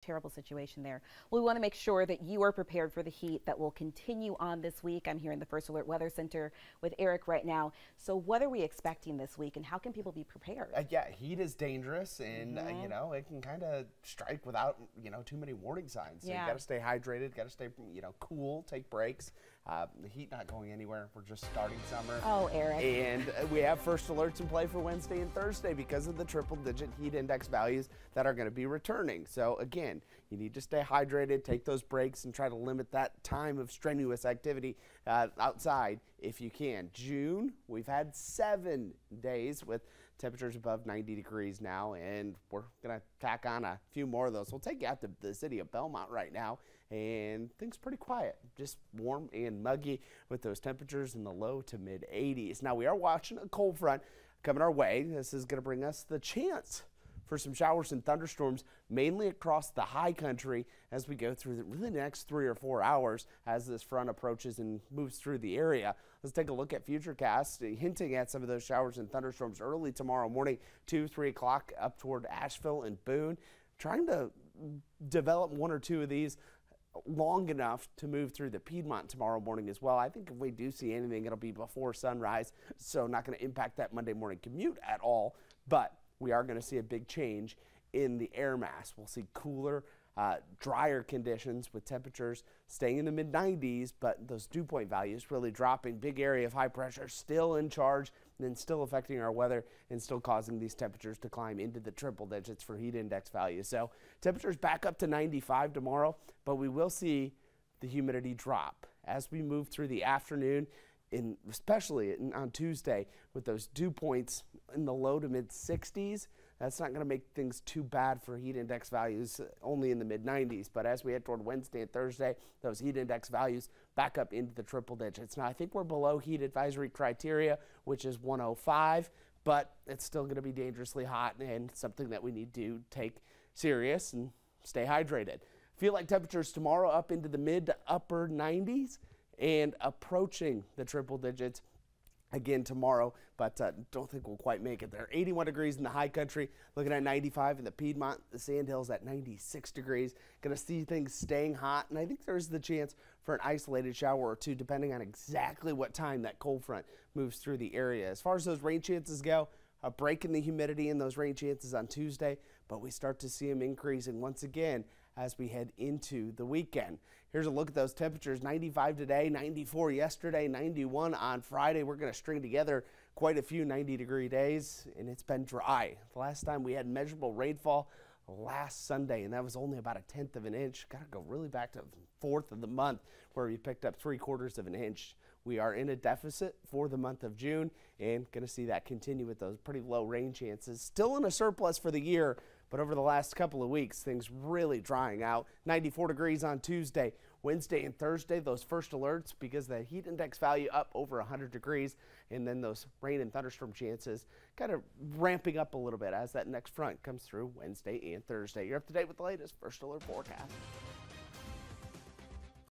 Terrible situation there. We want to make sure that you are prepared for the heat that will continue on this week. I'm here in the First Alert Weather Center with Eric right now. So what are we expecting this week and how can people be prepared? Yeah, heat is dangerous and, you know, it can kind of strike without, you know, too many warning signs. So you got to stay hydrated, got to stay, you know, cool, take breaks. The heat not going anywhere. We're just starting summer. Oh, Eric. And we have first alerts in play for Wednesday and Thursday because of the triple-digit heat index values that are going to be returning. So, again, you need to stay hydrated, take those breaks, and try to limit that time of strenuous activity outside if you can. June, we've had 7 days with temperatures above 90 degrees now, and we're going to tack on a few more of those. We'll take you out to the city of Belmont right now, and things pretty quiet, just warm and muggy with those temperatures in the low to mid 80s. Now, we are watching a cold front coming our way. This is going to bring us the chance for some showers and thunderstorms, mainly across the high country as we go through the next 3 or 4 hours as this front approaches and moves through the area. Let's take a look at Futurecast, hinting at some of those showers and thunderstorms early tomorrow morning, 2, 3 o'clock up toward Asheville and Boone. Trying to develop 1 or 2 of these long enough to move through the Piedmont tomorrow morning as well. I think if we do see anything, it'll be before sunrise, so not going to impact that Monday morning commute at all, but we are going to see a big change in the air mass. We'll see cooler, drier conditions with temperatures staying in the mid-90s, but those dew point values really dropping. Big area of high pressure still in charge and still affecting our weather and still causing these temperatures to climb into the triple digits for heat index values. So temperatures back up to 95 tomorrow, but we will see the humidity drop as we move through the afternoon, especially on Tuesday with those dew points in the low to mid 60s. That's not going to make things too bad for heat index values, only in the mid 90s. But as we head toward Wednesday and Thursday, those heat index values back up into the triple digits. Now, I think we're below heat advisory criteria, which is 105, but it's still going to be dangerously hot and something that we need to take serious and stay hydrated. Feel like temperatures tomorrow up into the mid to upper 90s and approaching the triple digits again tomorrow, but don't think we'll quite make it there. 81 degrees in the high country, looking at 95 in the Piedmont, the Sandhills at 96 degrees. Going to see things staying hot, and I think there's the chance for an isolated shower or two, depending on exactly what time that cold front moves through the area. As far as those rain chances go, a break in the humidity in those rain chances on Tuesday, but we start to see them increasing once again as we head into the weekend. Here's a look at those temperatures. 95 today, 94 yesterday, 91 on Friday. We're going to string together quite a few 90-degree days, and it's been dry. The last time we had measurable rainfall last Sunday, and that was only about 1/10 of an inch. Got to go really back to the 4th of the month where we picked up 3/4 of an inch. We are in a deficit for the month of June and going to see that continue with those pretty low rain chances. Still in a surplus for the year, but over the last couple of weeks, things really drying out. 94 degrees on Tuesday, Wednesday and Thursday, those first alerts because the heat index value up over 100 degrees, and then those rain and thunderstorm chances kind of ramping up a little bit as that next front comes through Wednesday and Thursday. You're up to date with the latest First Alert forecast.